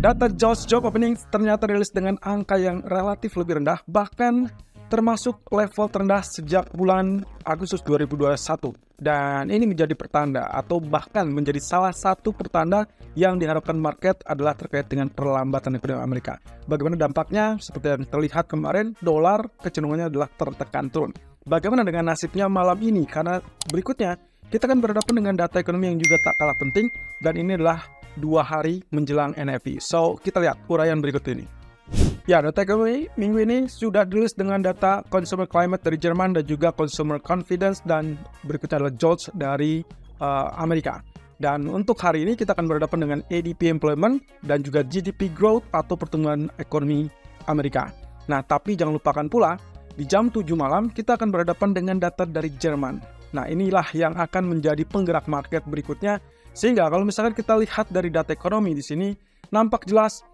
Data JOLTS Job Opening ternyata rilis dengan angka yang relatif lebih rendah, bahkan termasuk level terendah sejak bulan Agustus 2021. Dan ini menjadi pertanda atau bahkan menjadi salah satu pertanda yang diharapkan market adalah terkait dengan perlambatan ekonomi Amerika. Bagaimana dampaknya? Seperti yang terlihat kemarin, dolar kecenderungannya adalah tertekan turun. Bagaimana dengan nasibnya malam ini? Karena berikutnya kita akan berhadapan dengan data ekonomi yang juga tak kalah penting, dan ini adalah 2 hari menjelang NFP. So, kita lihat uraian berikut ini. Ya, data ekonomi minggu ini sudah dirilis dengan data Consumer Climate dari Jerman dan juga Consumer Confidence, dan berikutnya adalah JOLTS dari Amerika. Dan untuk hari ini kita akan berhadapan dengan ADP Employment dan juga GDP Growth atau pertumbuhan ekonomi Amerika. Nah, tapi jangan lupakan pula, di jam 7 malam kita akan berhadapan dengan data dari Jerman. Nah, inilah yang akan menjadi penggerak market berikutnya. Sehingga kalau misalkan kita lihat dari data ekonomi di sini, nampak jelas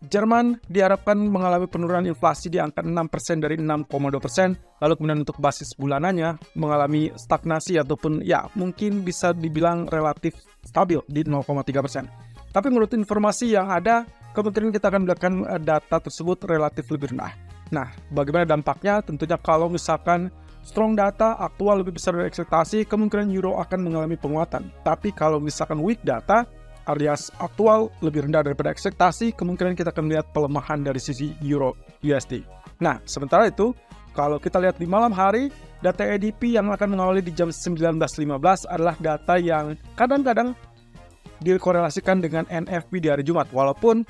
Jerman diharapkan mengalami penurunan inflasi di angka 6% dari 6,2%, lalu kemudian untuk basis bulanannya mengalami stagnasi ataupun ya mungkin bisa dibilang relatif stabil di 0,3%. Tapi menurut informasi yang ada, kemungkinan kita akan melihatkan data tersebut relatif lebih rendah. Nah, bagaimana dampaknya? Tentunya kalau misalkan strong data aktual lebih besar dari ekspektasi, kemungkinan euro akan mengalami penguatan. Tapi kalau misalkan weak data alias aktual lebih rendah daripada ekspektasi, kemungkinan kita akan melihat pelemahan dari sisi euro USD. Nah, sementara itu, kalau kita lihat di malam hari, data ADP yang akan mengawali di jam 19.15 adalah data yang kadang-kadang dikorelasikan dengan NFP di hari Jumat. Walaupun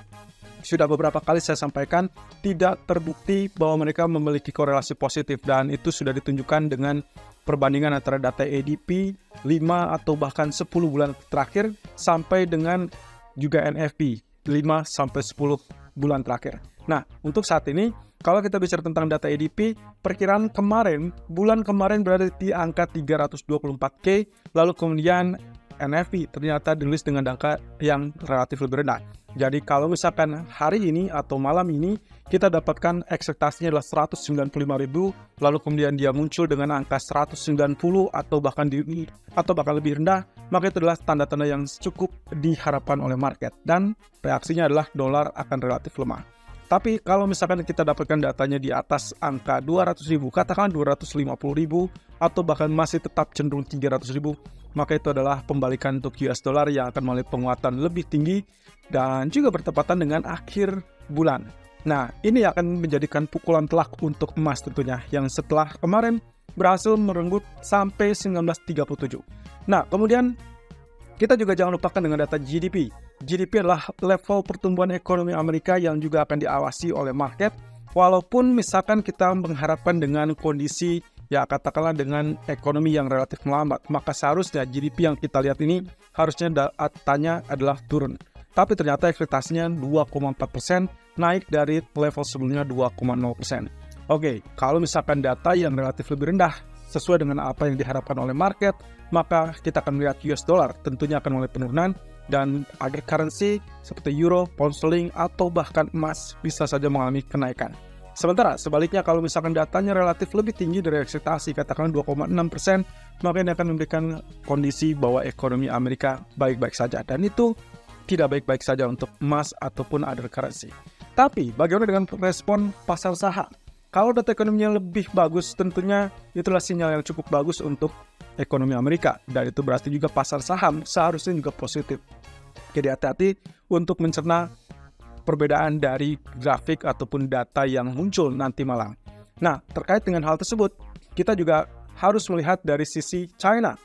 sudah beberapa kali saya sampaikan, tidak terbukti bahwa mereka memiliki korelasi positif, dan itu sudah ditunjukkan dengan perbandingan antara data ADP 5 atau bahkan 10 bulan terakhir sampai dengan juga NFP 5 sampai 10 bulan terakhir. Nah, untuk saat ini kalau kita bicara tentang data ADP, perkiraan kemarin, bulan kemarin berada di angka 324K, lalu kemudian NFP ternyata dirilis dengan angka yang relatif lebih rendah. Jadi kalau misalkan hari ini atau malam ini kita dapatkan ekspektasinya adalah 195.000, lalu kemudian dia muncul dengan angka 190 atau bahkan lebih rendah, maka itu adalah tanda-tanda yang cukup diharapkan oleh market, dan reaksinya adalah dolar akan relatif lemah. Tapi kalau misalkan kita dapatkan datanya di atas angka 200.000, katakan 250.000 atau bahkan masih tetap cenderung 300.000, maka itu adalah pembalikan untuk US dollar yang akan mengalami penguatan lebih tinggi dan juga bertepatan dengan akhir bulan. Nah, ini akan menjadikan pukulan telak untuk emas tentunya, yang setelah kemarin berhasil merenggut sampai 1937. Nah, kemudian kita juga jangan lupakan dengan data GDP. GDP adalah level pertumbuhan ekonomi Amerika yang juga akan diawasi oleh market. Walaupun misalkan kita mengharapkan dengan kondisi, ya katakanlah dengan ekonomi yang relatif melambat, maka seharusnya GDP yang kita lihat ini harusnya datanya adalah turun. Tapi ternyata ekspektasinya 2,4%, naik dari level sebelumnya 2,0%. Oke, kalau misalkan data yang relatif lebih rendah sesuai dengan apa yang diharapkan oleh market, maka kita akan melihat US dollar tentunya akan mulai penurunan, dan other currency seperti euro, pound sterling, atau bahkan emas bisa saja mengalami kenaikan. Sementara sebaliknya kalau misalkan datanya relatif lebih tinggi dari ekspektasi, katakan 2,6%, maka ini akan memberikan kondisi bahwa ekonomi Amerika baik-baik saja, dan itu tidak baik-baik saja untuk emas ataupun other currency. Tapi bagaimana dengan respon pasar saham? Kalau data ekonominya lebih bagus, tentunya itulah sinyal yang cukup bagus untuk ekonomi Amerika, dan itu berarti juga pasar saham seharusnya juga positif. Jadi hati-hati untuk mencerna perbedaan dari grafik ataupun data yang muncul nanti malam. Nah, terkait dengan hal tersebut, kita juga harus melihat dari sisi China.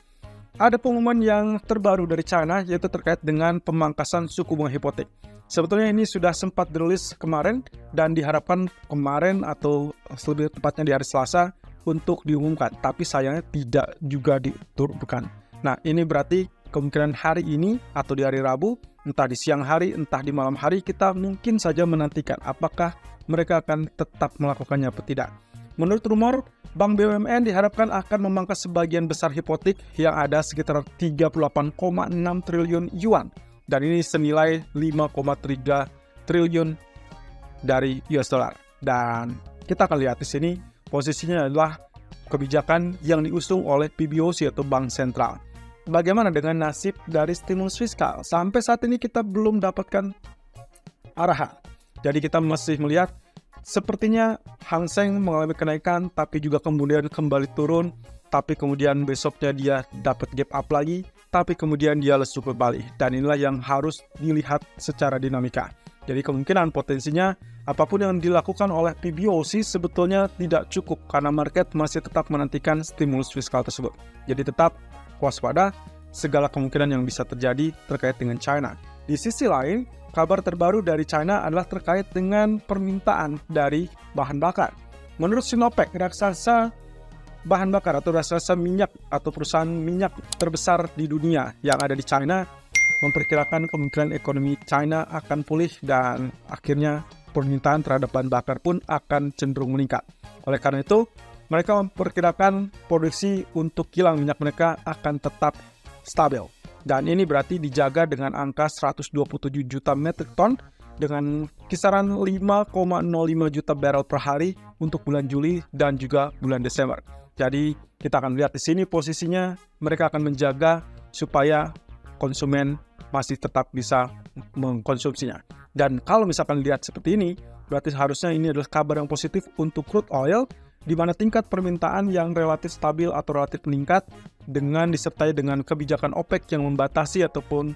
Ada pengumuman yang terbaru dari China, yaitu terkait dengan pemangkasan suku bunga hipotek. Sebetulnya ini sudah sempat dirilis kemarin, dan diharapkan kemarin atau lebih tepatnya di hari Selasa untuk diumumkan, tapi sayangnya tidak juga diturunkan. Nah, ini berarti kemungkinan hari ini atau di hari Rabu, entah di siang hari, entah di malam hari, kita mungkin saja menantikan apakah mereka akan tetap melakukannya atau tidak. Menurut rumor, Bank BUMN diharapkan akan memangkas sebagian besar hipotek yang ada sekitar 38,6 triliun yuan. Dan ini senilai 5,3 triliun dari US dollar. Dan kita akan lihat di sini, posisinya adalah kebijakan yang diusung oleh PBOC atau Bank Sentral. Bagaimana dengan nasib dari stimulus fiskal? Sampai saat ini kita belum dapatkan arahan. Jadi kita masih melihat sepertinya Hang Seng mengalami kenaikan, tapi juga kemudian kembali turun, tapi kemudian besoknya dia dapat gap up lagi, tapi kemudian dia lesu kembali. Dan inilah yang harus dilihat secara dinamika. Jadi kemungkinan potensinya apapun yang dilakukan oleh PBOC sebetulnya tidak cukup karena market masih tetap menantikan stimulus fiskal tersebut. Jadi tetap waspada segala kemungkinan yang bisa terjadi terkait dengan China. Di sisi lain, kabar terbaru dari China adalah terkait dengan permintaan dari bahan bakar. Menurut Sinopec, raksasa bahan bakar atau raksasa minyak atau perusahaan minyak terbesar di dunia yang ada di China memperkirakan kemungkinan ekonomi China akan pulih dan akhirnya permintaan terhadap bahan bakar pun akan cenderung meningkat. Oleh karena itu, mereka memperkirakan produksi untuk kilang minyak mereka akan tetap stabil. Dan ini berarti dijaga dengan angka 127 juta metrik ton dengan kisaran 5,05 juta barrel per hari untuk bulan Juli dan juga bulan Desember. Jadi kita akan lihat di sini posisinya mereka akan menjaga supaya konsumen masih tetap bisa mengkonsumsinya. Dan kalau misalkan lihat seperti ini, berarti harusnya ini adalah kabar yang positif untuk crude oil, di mana tingkat permintaan yang relatif stabil atau relatif meningkat dengan disertai dengan kebijakan OPEC yang membatasi ataupun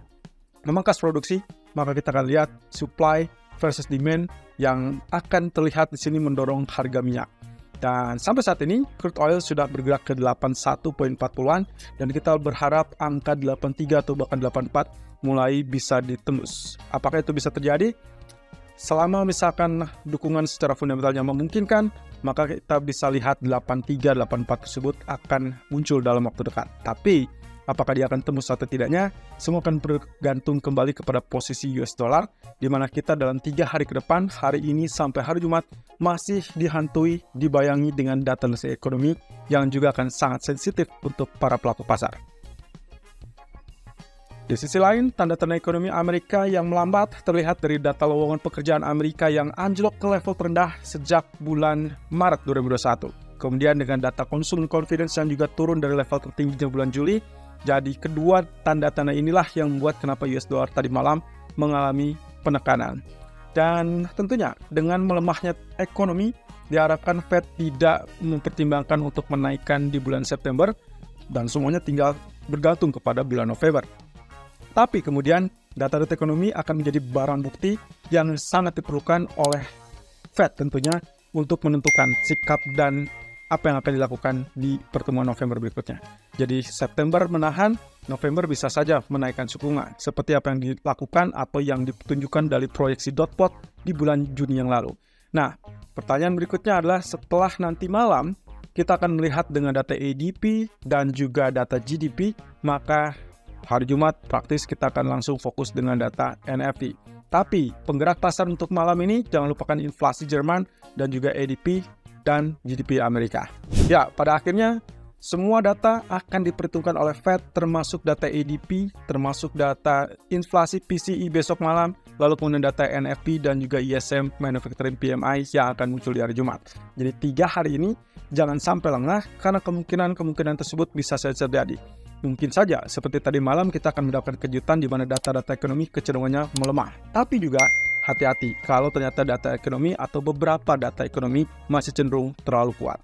memangkas produksi, maka kita akan lihat supply versus demand yang akan terlihat di sini mendorong harga minyak. Dan sampai saat ini, crude oil sudah bergerak ke 81.40-an dan kita berharap angka 83 atau bahkan 84 mulai bisa ditembus. Apakah itu bisa terjadi? Selama misalkan dukungan secara fundamentalnya memungkinkan, maka kita bisa lihat 83, 84 tersebut akan muncul dalam waktu dekat. Tapi, apakah dia akan tembus atau tidaknya, semua akan bergantung kembali kepada posisi US dollar, di mana kita dalam 3 hari ke depan, hari ini sampai hari Jumat, masih dihantui, dibayangi dengan data ekonomi yang juga akan sangat sensitif untuk para pelaku pasar. Di sisi lain, tanda-tanda ekonomi Amerika yang melambat terlihat dari data lowongan pekerjaan Amerika yang anjlok ke level terendah sejak bulan Maret 2021. Kemudian dengan data consumer confidence yang juga turun dari level tertingginya bulan Juli. Jadi kedua tanda-tanda inilah yang membuat kenapa US dollar tadi malam mengalami penekanan. Dan tentunya dengan melemahnya ekonomi, diharapkan Fed tidak mempertimbangkan untuk menaikkan di bulan September dan semuanya tinggal bergantung kepada bulan November. Tapi kemudian data-data ekonomi akan menjadi barang bukti yang sangat diperlukan oleh Fed tentunya untuk menentukan sikap dan apa yang akan dilakukan di pertemuan November berikutnya. Jadi September menahan, November bisa saja menaikkan suku bunga seperti apa yang dilakukan atau yang ditunjukkan dari proyeksi dot-plot di bulan Juni yang lalu. Nah, pertanyaan berikutnya adalah setelah nanti malam kita akan melihat dengan data ADP dan juga data GDP, maka hari Jumat praktis kita akan langsung fokus dengan data NFP. Tapi penggerak pasar untuk malam ini jangan lupakan inflasi Jerman dan juga ADP dan GDP Amerika. Ya, pada akhirnya semua data akan diperhitungkan oleh Fed termasuk data ADP, termasuk data inflasi PCE besok malam, lalu kemudian data NFP dan juga ISM Manufacturing PMI yang akan muncul di hari Jumat. Jadi 3 hari ini jangan sampai lengah karena kemungkinan tersebut bisa saja terjadi. Mungkin saja seperti tadi malam kita akan mendapatkan kejutan di mana data-data ekonomi kecenderungannya melemah. Tapi juga hati-hati kalau ternyata data ekonomi atau beberapa data ekonomi masih cenderung terlalu kuat.